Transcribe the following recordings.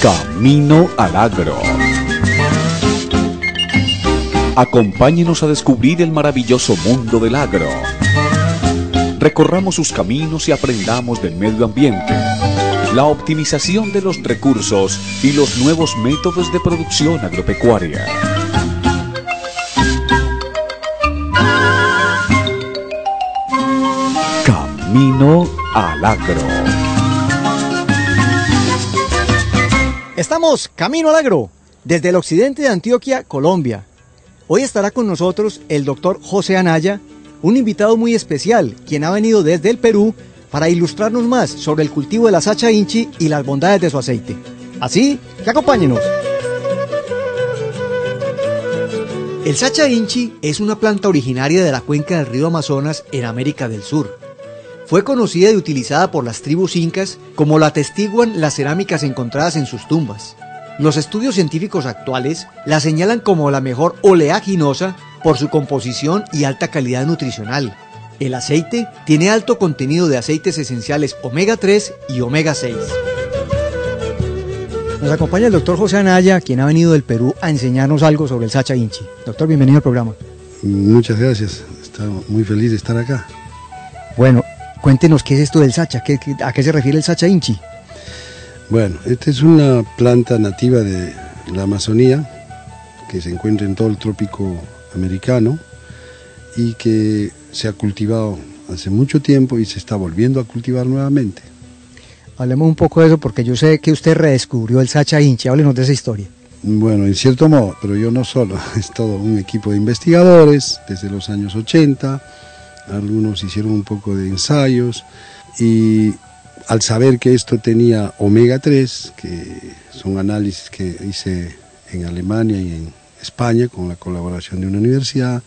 Camino al Agro. Acompáñenos a descubrir el maravilloso mundo del agro. Recorramos sus caminos y aprendamos del medio ambiente, la optimización de los recursos y los nuevos métodos de producción agropecuaria. Camino al Agro. Estamos Camino al Agro, desde el occidente de Antioquia, Colombia. Hoy estará con nosotros el doctor José Anaya, un invitado muy especial, quien ha venido desde el Perú para ilustrarnos más sobre el cultivo de la Sacha Inchi y las bondades de su aceite. Así que acompáñenos. El Sacha Inchi es una planta originaria de la cuenca del río Amazonas en América del Sur. Fue conocida y utilizada por las tribus incas, como lo atestiguan las cerámicas encontradas en sus tumbas. Los estudios científicos actuales la señalan como la mejor oleaginosa por su composición y alta calidad nutricional. El aceite tiene alto contenido de aceites esenciales omega 3 y omega 6. Nos acompaña el doctor José Anaya, quien ha venido del Perú a enseñarnos algo sobre el Sacha Inchi. Doctor, bienvenido al programa. Muchas gracias, estamos muy feliz de estar acá. Bueno, cuéntenos qué es esto del Sacha, ¿a qué se refiere el Sacha Inchi? Bueno, esta es una planta nativa de la Amazonía, que se encuentra en todo el trópico americano y que se ha cultivado hace mucho tiempo y se está volviendo a cultivar nuevamente. Hablemos un poco de eso porque yo sé que usted redescubrió el Sacha Inchi, háblenos de esa historia. Bueno, en cierto modo, pero yo no solo, es todo un equipo de investigadores desde los años 80, algunos hicieron un poco de ensayos y al saber que esto tenía omega 3, que son análisis que hice en Alemania y en España con la colaboración de una universidad,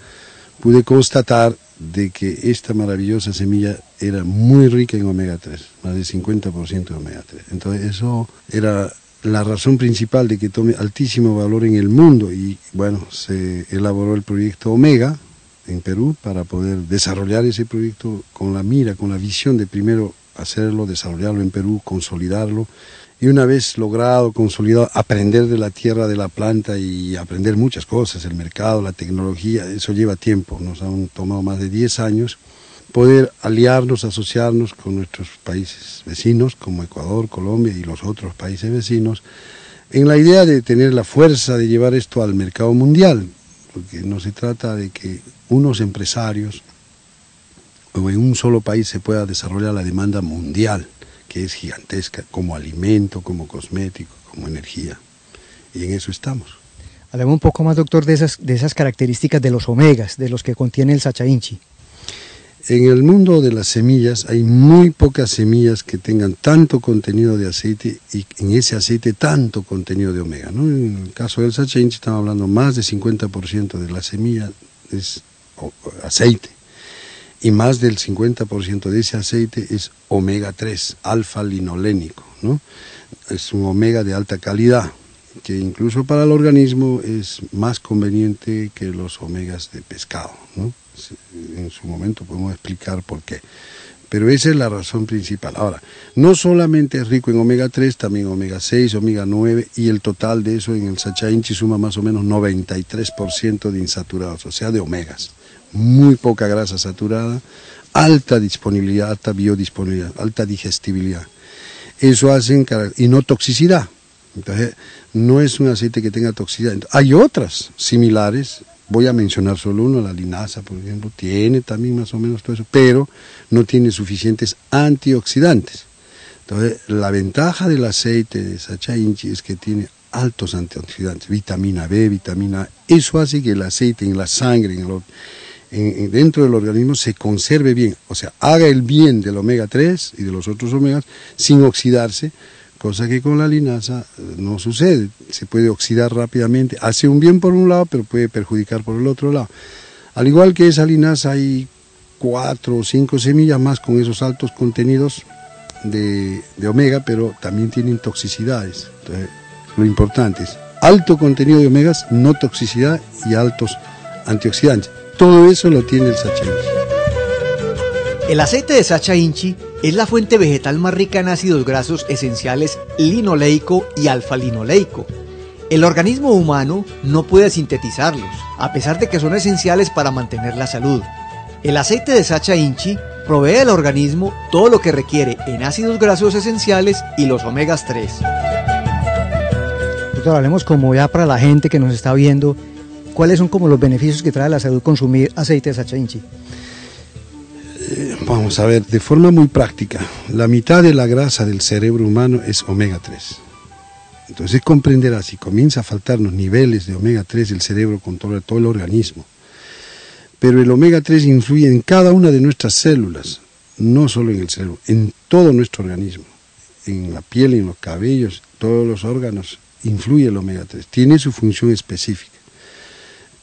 pude constatar de que esta maravillosa semilla era muy rica en omega 3, más del 50% de omega 3. Entonces eso era la razón principal de que tome altísimo valor en el mundo y bueno, se elaboró el proyecto Omega en Perú para poder desarrollar ese proyecto con la mira, con la visión de primero hacerlo, desarrollarlo en Perú, consolidarlo y una vez logrado, consolidado, aprender de la tierra, de la planta y aprender muchas cosas, el mercado, la tecnología, eso lleva tiempo, nos han tomado más de 10 años, poder aliarnos, asociarnos con nuestros países vecinos como Ecuador, Colombia y los otros países vecinos, en la idea de tener la fuerza de llevar esto al mercado mundial, porque no se trata de que unos empresarios o en un solo país se pueda desarrollar la demanda mundial, que es gigantesca, como alimento, como cosmético, como energía. Y en eso estamos. Hablemos un poco más, doctor, de esas características de los omegas, de los que contiene el Sacha Inchi. En el mundo de las semillas hay muy pocas semillas que tengan tanto contenido de aceite y en ese aceite tanto contenido de omega, ¿no? En el caso del Sacha Inchi estamos hablando más del 50% de la semilla es aceite. Y más del 50% de ese aceite es omega 3, alfa-linolénico, ¿no? Es un omega de alta calidad, que incluso para el organismo es más conveniente que los omegas de pescado, ¿no? En su momento podemos explicar por qué. Pero esa es la razón principal. Ahora, no solamente es rico en omega 3, también omega 6, omega 9, y el total de eso en el Sacha Inchi suma más o menos 93% de insaturados, o sea, de omegas. Muy poca grasa saturada, alta disponibilidad, alta biodisponibilidad, alta digestibilidad. Eso hace, y no toxicidad. Entonces, no es un aceite que tenga toxicidad. Hay otras similares, voy a mencionar solo una, la linaza, por ejemplo, tiene también más o menos todo eso, pero no tiene suficientes antioxidantes. Entonces, la ventaja del aceite de Sacha Inchi es que tiene altos antioxidantes, vitamina B, vitamina A. Eso hace que el aceite en la sangre, dentro del organismo se conserve bien, o sea, haga el bien del omega 3 y de los otros omegas sin oxidarse, cosa que con la linaza no sucede, se puede oxidar rápidamente, hace un bien por un lado, pero puede perjudicar por el otro lado. Al igual que esa linaza hay 4 o 5 semillas más con esos altos contenidos de omega, pero también tienen toxicidades. Entonces, lo importante es alto contenido de omegas, no toxicidad y altos antioxidantes. Todo eso lo tiene el Sacha Inchi. El aceite de Sacha Inchi Es la fuente vegetal más rica en ácidos grasos esenciales linoleico y alfa-linoleico. El organismo humano no puede sintetizarlos, a pesar de que son esenciales para mantener la salud. El aceite de Sacha Inchi provee al organismo todo lo que requiere en ácidos grasos esenciales y los omegas 3. Doctor, hablemos como ya para la gente que nos está viendo, ¿cuáles son como los beneficios que trae a la salud consumir aceite de Sacha Inchi? Vamos a ver, de forma muy práctica, la mitad de la grasa del cerebro humano es omega 3. Entonces comprenderá, si comienza a faltarnos niveles de omega 3, el cerebro controla todo el organismo. Pero el omega 3 influye en cada una de nuestras células, no solo en el cerebro, en todo nuestro organismo, en la piel, en los cabellos, todos los órganos, influye el omega 3, tiene su función específica.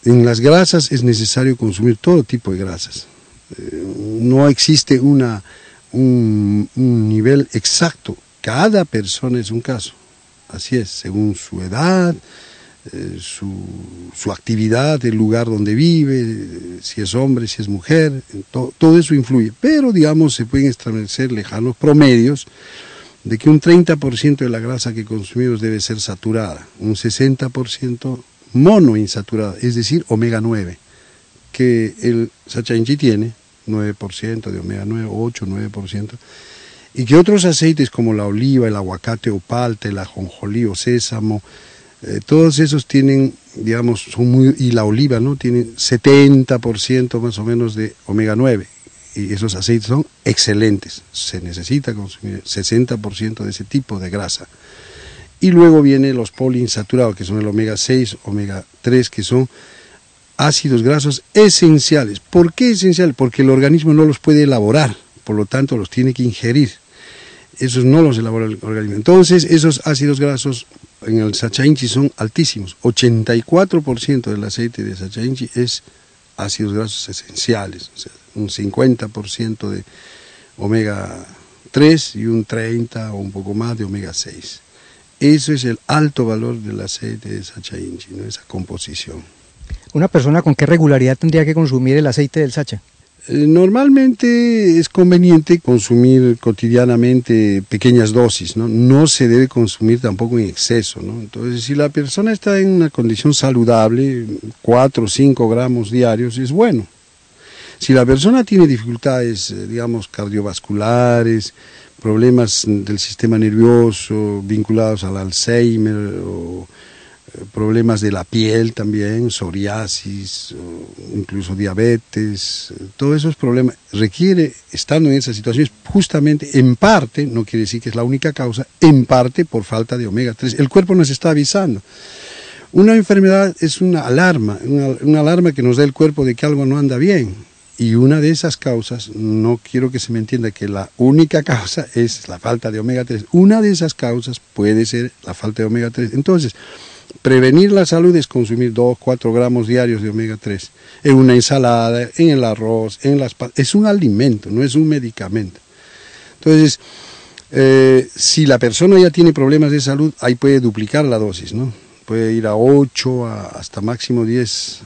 En las grasas es necesario consumir todo tipo de grasas. No existe un nivel exacto, cada persona es un caso, así es, según su edad, su actividad, el lugar donde vive, si es hombre, si es mujer, todo eso influye, pero digamos se pueden establecer lejanos promedios de que un 30% de la grasa que consumimos debe ser saturada, un 60% monoinsaturada, es decir, omega 9, que el Sacha Inchi tiene 9% de omega 9, 8, 9%, y que otros aceites como la oliva, el aguacate o palta, el ajonjolí o sésamo, todos esos tienen, digamos, y la oliva, ¿no? Tienen 70% más o menos de omega 9, y esos aceites son excelentes, se necesita consumir 60% de ese tipo de grasa. Y luego vienen los poliinsaturados, que son el omega 6, omega 3, que son ácidos grasos esenciales. ¿Por qué esenciales? Porque el organismo no los puede elaborar, por lo tanto los tiene que ingerir. Esos no los elabora el organismo. Entonces esos ácidos grasos en el Sacha Inchi son altísimos. 84% del aceite de Sacha Inchi es ácidos grasos esenciales, o sea, un 50% de omega 3 y un 30 o un poco más de omega 6. Eso es el alto valor del aceite de Sacha Inchi, ¿no? Esa composición. ¿Una persona con qué regularidad tendría que consumir el aceite del Sacha? Normalmente es conveniente consumir cotidianamente pequeñas dosis, ¿no? No se debe consumir tampoco en exceso, ¿no? Entonces, si la persona está en una condición saludable, 4 o 5 gramos diarios es bueno. Si la persona tiene dificultades, digamos, cardiovasculares, problemas del sistema nervioso vinculados al Alzheimer o problemas de la piel también, psoriasis, incluso diabetes, todos esos problemas requiere, estando en esas situaciones, justamente en parte, no quiere decir que es la única causa, en parte por falta de omega 3. El cuerpo nos está avisando. Una enfermedad es una alarma que nos da el cuerpo de que algo no anda bien. Y una de esas causas, no quiero que se me entienda que la única causa es la falta de omega 3. Una de esas causas puede ser la falta de omega 3. Entonces, prevenir la salud es consumir 2-4 gramos diarios de omega 3 en una ensalada, en el arroz, es un alimento, no es un medicamento. Entonces, si la persona ya tiene problemas de salud, ahí puede duplicar la dosis, ¿no? Puede ir a 8 hasta máximo 10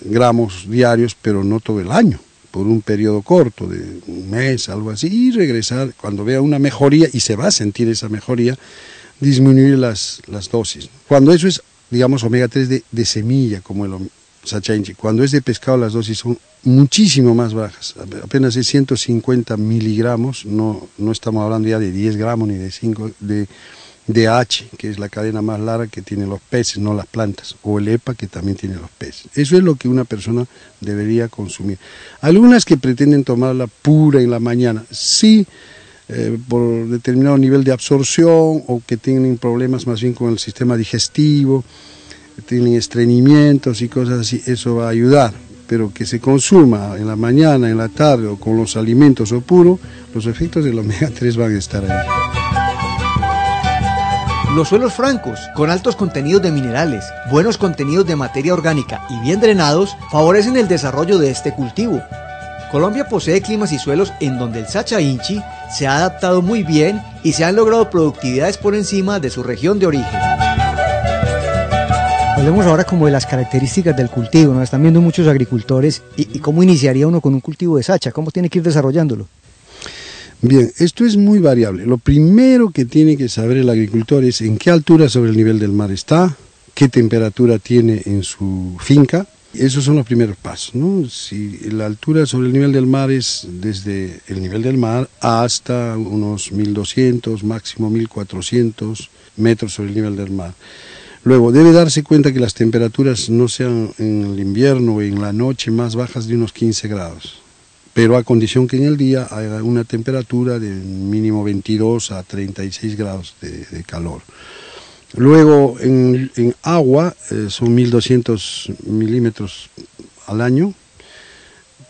gramos diarios, pero no todo el año, por un periodo corto de un mes, algo así, y regresar cuando vea una mejoría, y se va a sentir esa mejoría, disminuir las dosis. Cuando eso es, digamos, omega 3 de semilla, como el Sacha Inchi, cuando es de pescado las dosis son muchísimo más bajas, apenas es 150 miligramos, no estamos hablando ya de 10 gramos ni de 5, de DH, que es la cadena más larga que tienen los peces, no las plantas, o el EPA, que también tiene los peces. Eso es lo que una persona debería consumir. Algunas que pretenden tomarla pura en la mañana, sí, por determinado nivel de absorción, o que tienen problemas más bien con el sistema digestivo, tienen estreñimientos y cosas así, eso va a ayudar. Pero que se consuma en la mañana, en la tarde, o con los alimentos o puro, los efectos del omega 3 van a estar ahí. Los suelos francos, con altos contenidos de minerales, buenos contenidos de materia orgánica y bien drenados, favorecen el desarrollo de este cultivo. Colombia posee climas y suelos en donde el Sacha Inchi se ha adaptado muy bien y se han logrado productividades por encima de su región de origen. Hablemos ahora como de las características del cultivo, nos están viendo muchos agricultores y cómo iniciaría uno con un cultivo de Sacha, cómo tiene que ir desarrollándolo. Bien, esto es muy variable. Lo primero que tiene que saber el agricultor es en qué altura sobre el nivel del mar está, qué temperatura tiene en su finca. Esos son los primeros pasos, ¿no? Si la altura sobre el nivel del mar es desde el nivel del mar hasta unos 1200, máximo 1400 metros sobre el nivel del mar. Luego, debe darse cuenta que las temperaturas no sean en el invierno o en la noche más bajas de unos 15 grados, pero a condición que en el día haya una temperatura de mínimo 22 a 36 grados de calor. Luego, en agua son 1200 milímetros al año,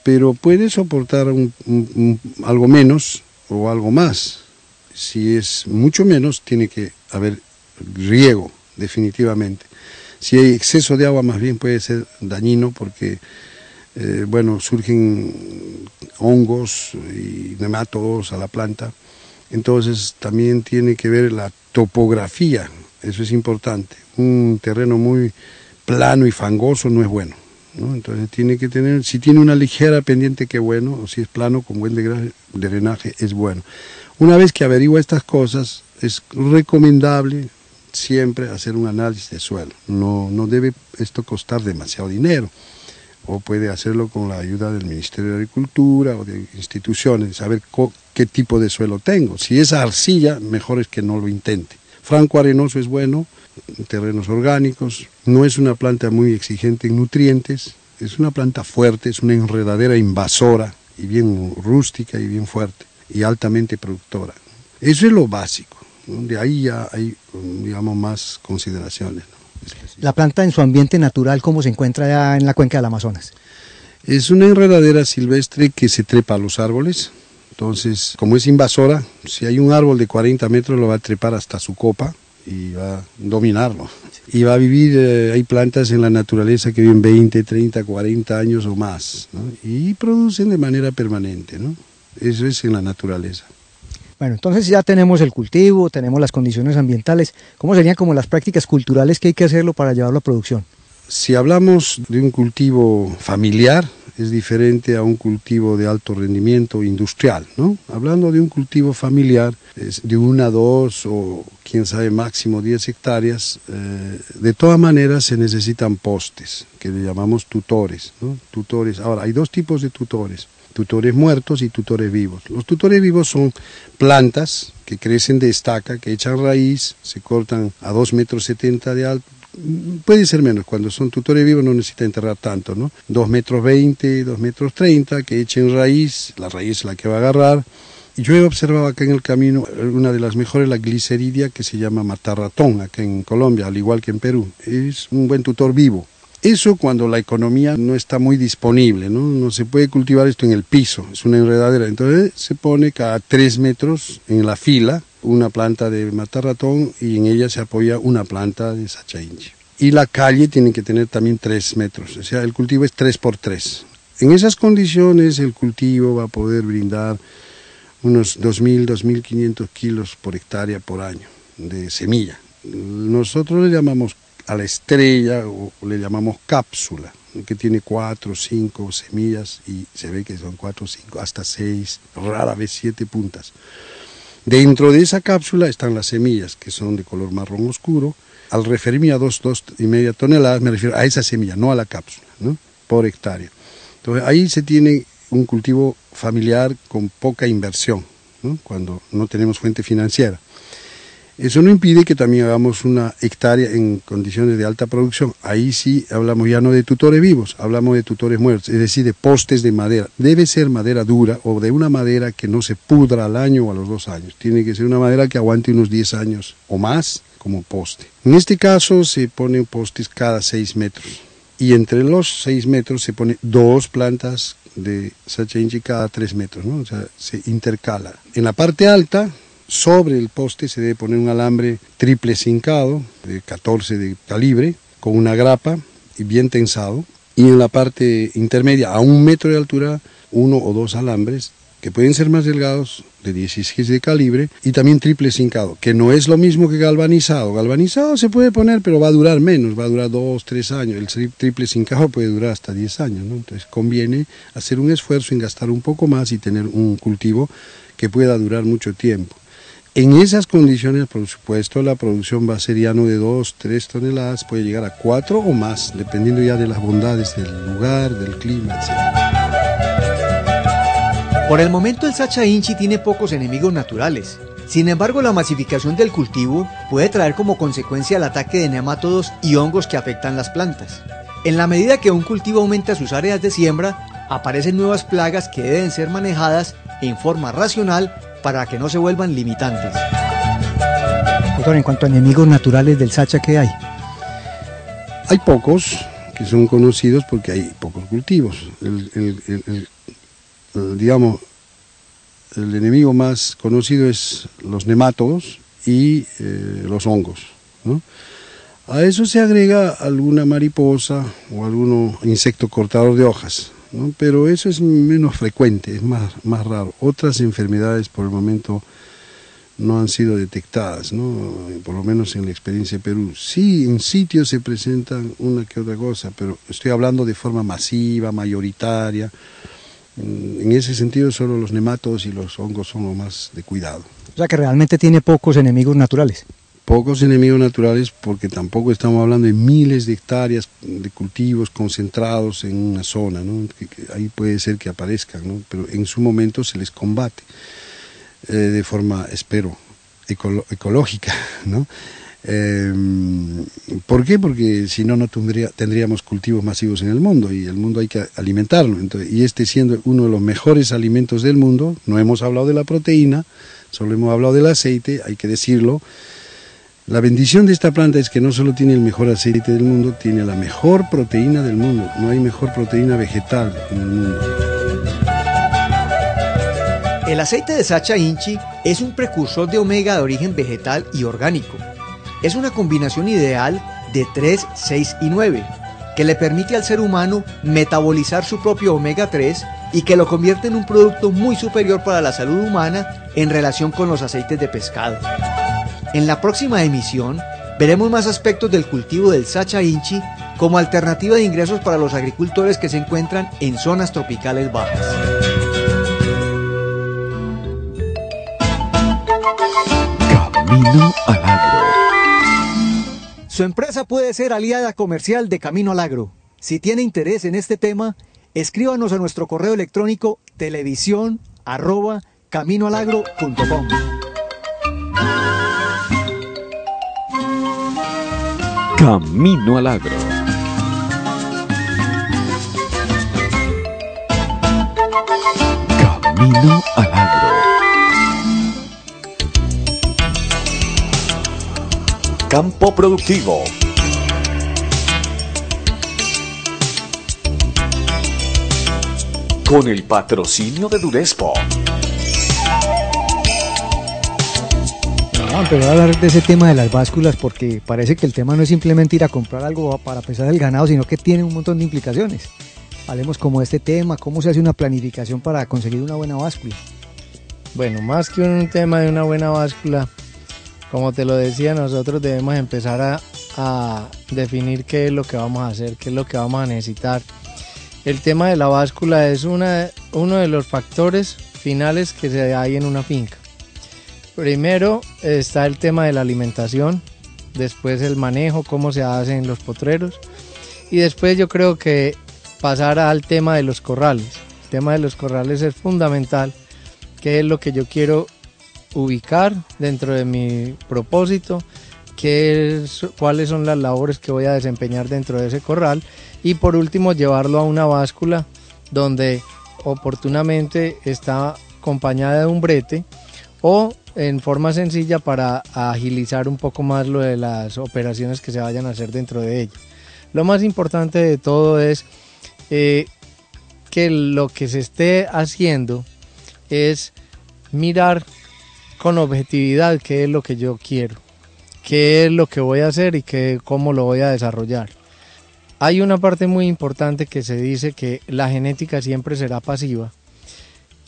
pero puede soportar algo menos o algo más. Si es mucho menos, tiene que haber riego, definitivamente. Si hay exceso de agua, más bien puede ser dañino porque, surgen hongos y nematodos a la planta. Entonces, también tiene que ver la topografía. Eso es importante. Un terreno muy plano y fangoso no es bueno, ¿no? Entonces tiene que tener, si tiene una ligera pendiente, qué bueno, o si es plano con buen drenaje, es bueno. Una vez que averigua estas cosas, es recomendable siempre hacer un análisis de suelo. No debe esto costar demasiado dinero, o puede hacerlo con la ayuda del Ministerio de Agricultura o de instituciones, saber qué tipo de suelo tengo. Si es arcilla, mejor es que no lo intente. Franco arenoso es bueno, terrenos orgánicos, no es una planta muy exigente en nutrientes, es una planta fuerte, es una enredadera invasora y bien rústica y bien fuerte y altamente productora. Eso es lo básico, ¿no? De ahí ya hay, digamos, más consideraciones, ¿no? La planta en su ambiente natural, ¿cómo se encuentra ya en la cuenca del Amazonas? Es una enredadera silvestre que se trepa a los árboles. Entonces, como es invasora, si hay un árbol de 40 metros lo va a trepar hasta su copa y va a dominarlo. Y va a vivir, hay plantas en la naturaleza que viven 20, 30, 40 años o más, ¿no? Y producen de manera permanente, ¿no? Eso es en la naturaleza. Bueno, entonces ya tenemos el cultivo, tenemos las condiciones ambientales. ¿Cómo serían como las prácticas culturales que hay que hacerlo para llevarlo a producción? Si hablamos de un cultivo familiar, es diferente a un cultivo de alto rendimiento industrial, ¿no? Hablando de un cultivo familiar, de 1, 2 o quién sabe máximo 10 hectáreas, de todas maneras se necesitan postes, que le llamamos tutores, ¿no? Tutores. Ahora, hay 2 tipos de tutores muertos y tutores vivos. Los tutores vivos son plantas que crecen de estaca, que echan raíz, se cortan a 2,70 metros de alto. Puede ser menos, cuando son tutores vivos no necesita enterrar tanto, ¿no? 2,20 metros, 2,30 metros, que echen raíz, la raíz es la que va a agarrar. Y yo he observado acá en el camino una de las mejores, la gliceridia, que se llama matarratón, acá en Colombia, al igual que en Perú. Es un buen tutor vivo. Eso cuando la economía no está muy disponible, ¿no? No se puede cultivar esto en el piso, es una enredadera. Entonces se pone cada 3 metros en la fila una planta de matarratón y en ella se apoya una planta de Sacha Inchi. Y la calle tiene que tener también 3 metros, o sea, el cultivo es 3x3. En esas condiciones el cultivo va a poder brindar unos 2.000, 2.500 kilos por hectárea por año de semilla. Nosotros le llamamos a la estrella o le llamamos cápsula, que tiene 4 o 5 semillas y se ve que son 4 o 5, hasta 6, rara vez 7 puntas. Dentro de esa cápsula están las semillas, que son de color marrón oscuro. Al referirme a 2,5 toneladas, me refiero a esa semilla, no a la cápsula, ¿no? Por hectárea. Entonces ahí se tiene un cultivo familiar con poca inversión, ¿no? Cuando no tenemos fuente financiera. Eso no impide que también hagamos una hectárea en condiciones de alta producción. Ahí sí hablamos ya no de tutores vivos, hablamos de tutores muertos, es decir, de postes de madera. Debe ser madera dura o de una madera que no se pudra al año o a los 2 años. Tiene que ser una madera que aguante unos 10 años o más como poste. En este caso se ponen postes cada 6 metros. Y entre los 6 metros se pone 2 plantas de Sacha Inchi cada 3 metros, ¿no? O sea, se intercala. En la parte alta, sobre el poste se debe poner un alambre triple cincado de 14 de calibre con una grapa y bien tensado, y en la parte intermedia a 1 metro de altura 1 o 2 alambres que pueden ser más delgados de 16 de calibre y también triple cincado, que no es lo mismo que galvanizado. Galvanizado se puede poner pero va a durar menos, va a durar 2, 3 años. El triple cincado puede durar hasta 10 años, ¿no? Entonces conviene hacer un esfuerzo en gastar un poco más y tener un cultivo que pueda durar mucho tiempo. En esas condiciones, por supuesto, la producción va a ser ya no de 2, 3 toneladas, puede llegar a 4 o más, dependiendo ya de las bondades del lugar, del clima, etc. Por el momento el Sacha Inchi tiene pocos enemigos naturales. Sin embargo, la masificación del cultivo puede traer como consecuencia el ataque de nematodos y hongos que afectan las plantas. En la medida que un cultivo aumenta sus áreas de siembra, aparecen nuevas plagas que deben ser manejadas en forma racional para que no se vuelvan limitantes. Doctor, en cuanto a enemigos naturales del Sacha, ¿qué hay? Hay pocos que son conocidos porque hay pocos cultivos. Digamos, el enemigo más conocido es los nemátodos y los hongos, ¿no? A eso se agrega alguna mariposa o algún insecto cortador de hojas, ¿no? Pero eso es menos frecuente, es más raro. Otras enfermedades por el momento no han sido detectadas, ¿no? Por lo menos en la experiencia de Perú. Sí, en sitios se presentan una que otra cosa, pero estoy hablando de forma masiva, mayoritaria. En ese sentido solo los nematodos y los hongos son lo más de cuidado. O sea que realmente tiene pocos enemigos naturales. Pocos enemigos naturales porque tampoco estamos hablando de miles de hectáreas de cultivos concentrados en una zona, ¿no? Que ahí puede ser que aparezcan, ¿no? Pero en su momento se les combate de forma, espero, ecológica, ¿no? ¿Por qué? Porque si no, no tendríamos cultivos masivos en el mundo y el mundo hay que alimentarlo. Entonces, y este siendo uno de los mejores alimentos del mundo, no hemos hablado de la proteína, solo hemos hablado del aceite, hay que decirlo. La bendición de esta planta es que no solo tiene el mejor aceite del mundo, tiene la mejor proteína del mundo. No hay mejor proteína vegetal en el mundo. El aceite de Sacha Inchi es un precursor de omega de origen vegetal y orgánico. Es una combinación ideal de 3, 6 y 9, que le permite al ser humano metabolizar su propio omega 3 y que lo convierte en un producto muy superior para la salud humana en relación con los aceites de pescado. En la próxima emisión veremos más aspectos del cultivo del Sacha Inchi como alternativa de ingresos para los agricultores que se encuentran en zonas tropicales bajas. Camino al Agro. Su empresa puede ser aliada comercial de Camino al Agro. Si tiene interés en este tema, escríbanos a nuestro correo electrónico televisión@caminoalagro.com. Camino al Agro. Camino al Agro. Campo Productivo. Con el patrocinio de Durespo. Vamos a empezar a hablar de ese tema de las básculas porque parece que el tema no es simplemente ir a comprar algo para pesar el ganado, sino que tiene un montón de implicaciones. Hablemos como de este tema, cómo se hace una planificación para conseguir una buena báscula. Bueno, más que un tema de una buena báscula, como te lo decía, nosotros debemos empezar a definir qué es lo que vamos a hacer, qué es lo que vamos a necesitar. El tema de la báscula es uno de los factores finales que se hay en una finca. Primero está el tema de la alimentación, después el manejo, cómo se hace en los potreros, y después yo creo que pasar al tema de los corrales. El tema de los corrales es fundamental, qué es lo que yo quiero ubicar dentro de mi propósito, cuáles son las labores que voy a desempeñar dentro de ese corral, y por último llevarlo a una báscula donde oportunamente está acompañada de un brete o en forma sencilla para agilizar un poco más lo de las operaciones que se vayan a hacer dentro de ella. Lo más importante de todo es que lo que se esté haciendo es mirar con objetividad qué es lo que yo quiero, qué es lo que voy a hacer y cómo lo voy a desarrollar. Hay una parte muy importante que se dice que la genética siempre será pasiva,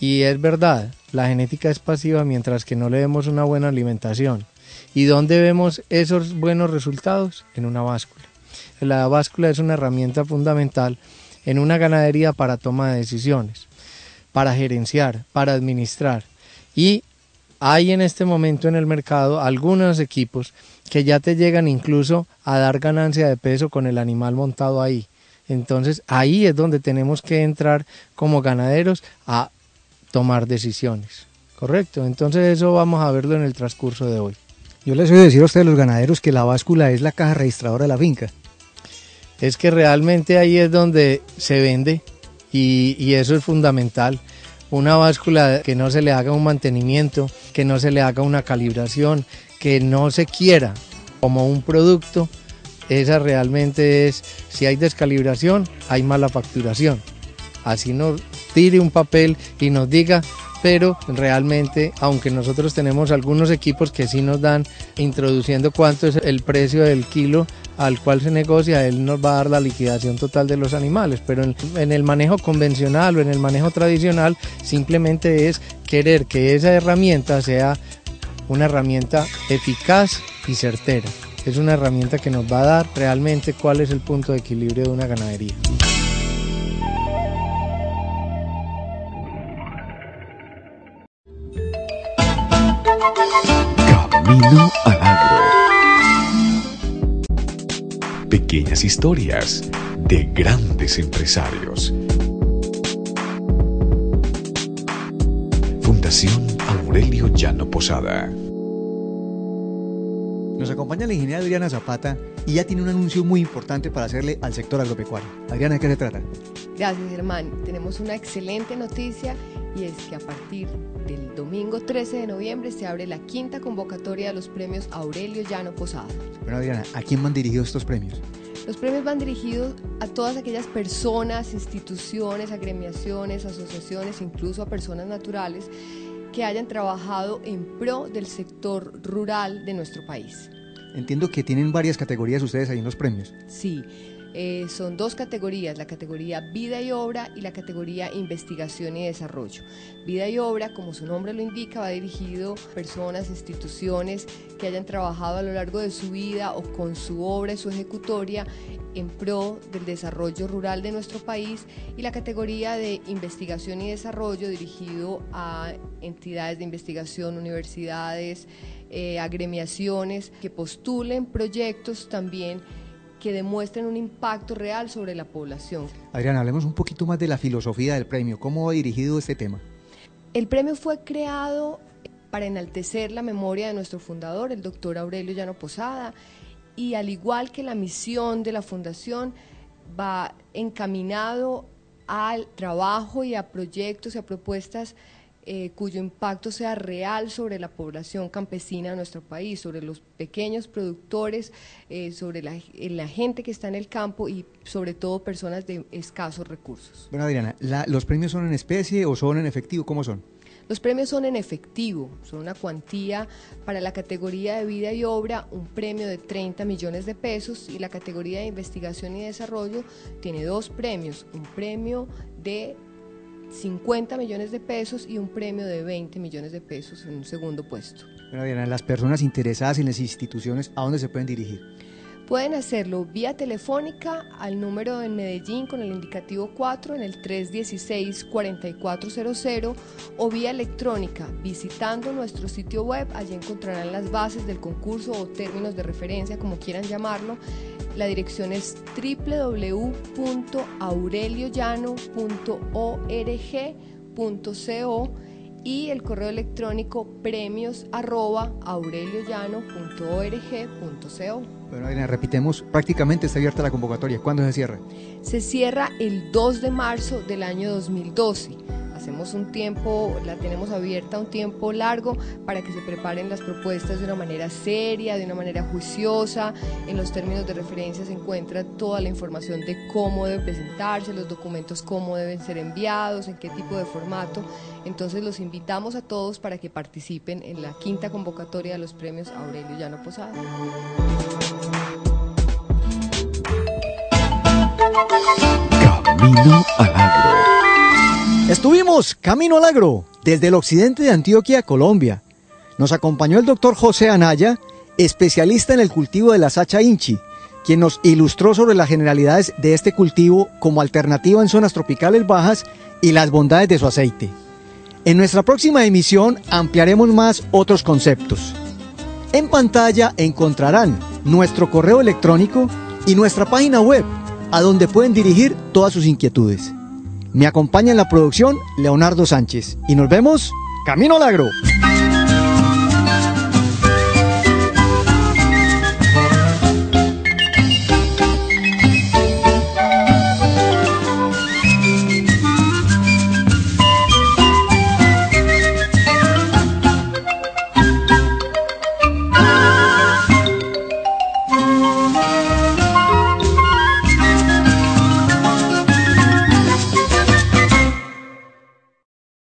y es verdad, la genética es pasiva mientras que no le demos una buena alimentación. ¿Y dónde vemos esos buenos resultados? En una báscula. La báscula es una herramienta fundamental en una ganadería para toma de decisiones, para gerenciar, para administrar. Y hay en este momento en el mercado algunos equipos que ya te llegan incluso a dar ganancia de peso con el animal montado ahí. Entonces ahí es donde tenemos que entrar como ganaderos a tomar decisiones, ¿correcto? Entonces eso vamos a verlo en el transcurso de hoy. Yo les oigo decir a ustedes los ganaderos que la báscula es la caja registradora de la finca. Es que realmente ahí es donde se vende y eso es fundamental. Una báscula que no se le haga un mantenimiento, que no se le haga una calibración, que no se quiera como un producto, esa realmente es, si hay descalibración, hay mala facturación. Así nos tire un papel y nos diga, pero realmente, aunque nosotros tenemos algunos equipos que sí nos dan, introduciendo cuánto es el precio del kilo al cual se negocia, él nos va a dar la liquidación total de los animales, pero en el manejo convencional o en el manejo tradicional simplemente es querer que esa herramienta sea una herramienta eficaz y certera. Es una herramienta que nos va a dar realmente cuál es el punto de equilibrio de una ganadería. Camino al Agro. Pequeñas historias de grandes empresarios. Fundación Aurelio Llano Posada. Nos acompaña la ingeniera Adriana Zapata y ya tiene un anuncio muy importante para hacerle al sector agropecuario. Adriana, ¿de qué se trata? Gracias, Germán. Tenemos una excelente noticia y es que a partir del domingo 13 de noviembre se abre la quinta convocatoria de los premios Aurelio Llano Posada. Bueno, Adriana, ¿a quién van dirigidos estos premios? Los premios van dirigidos a todas aquellas personas, instituciones, agremiaciones, asociaciones, incluso a personas naturales que hayan trabajado en pro del sector rural de nuestro país. Entiendo que tienen varias categorías ustedes ahí en los premios. Sí, son dos categorías, la categoría Vida y Obra y la categoría Investigación y Desarrollo. Vida y Obra, como su nombre lo indica, va dirigido a personas, instituciones que hayan trabajado a lo largo de su vida o con su obra y su ejecutoria en pro del desarrollo rural de nuestro país, y la categoría de Investigación y Desarrollo dirigido a entidades de investigación, universidades, agremiaciones que postulen proyectos también que demuestren un impacto real sobre la población. Adriana, hablemos un poquito más de la filosofía del premio. ¿Cómo va dirigido este tema? El premio fue creado para enaltecer la memoria de nuestro fundador, el doctor Aurelio Llano Posada, y al igual que la misión de la fundación, va encaminado al trabajo y a proyectos y a propuestas cuyo impacto sea real sobre la población campesina de nuestro país, sobre los pequeños productores, sobre la gente que está en el campo y sobre todo personas de escasos recursos. Bueno, Adriana, ¿los premios son en especie o son en efectivo? ¿Cómo son? Los premios son en efectivo, son una cuantía para la categoría de Vida y Obra, un premio de 30 millones de pesos, y la categoría de Investigación y Desarrollo tiene dos premios, un premio de 50 millones de pesos y un premio de 20 millones de pesos en un segundo puesto. Bueno, Adriana, las personas interesadas en las instituciones, ¿a dónde se pueden dirigir? Pueden hacerlo vía telefónica al número en Medellín con el indicativo 4 en el 316-4400 o vía electrónica visitando nuestro sitio web. Allí encontrarán las bases del concurso o términos de referencia, como quieran llamarlo. La dirección es www.aureliollano.org.co y el correo electrónico premios@aureliollano.org.co. Bueno, Adriana, repitemos, prácticamente está abierta la convocatoria. ¿Cuándo se cierra? Se cierra el 2 de marzo del año 2012. Hacemos un tiempo, la tenemos abierta un tiempo largo para que se preparen las propuestas de una manera seria, de una manera juiciosa. En los términos de referencia se encuentra toda la información de cómo debe presentarse, los documentos cómo deben ser enviados, en qué tipo de formato. Entonces los invitamos a todos para que participen en la quinta convocatoria de los premios Aurelio Llano Posada. Camino al Agro. Estuvimos Camino al Agro, desde el occidente de Antioquia, Colombia. Nos acompañó el doctor José Anaya, especialista en el cultivo de la sacha inchi, quien nos ilustró sobre las generalidades de este cultivo como alternativa en zonas tropicales bajas y las bondades de su aceite. En nuestra próxima emisión ampliaremos más otros conceptos. En pantalla encontrarán nuestro correo electrónico y nuestra página web, a donde pueden dirigir todas sus inquietudes. Me acompaña en la producción Leonardo Sánchez y nos vemos camino al agro.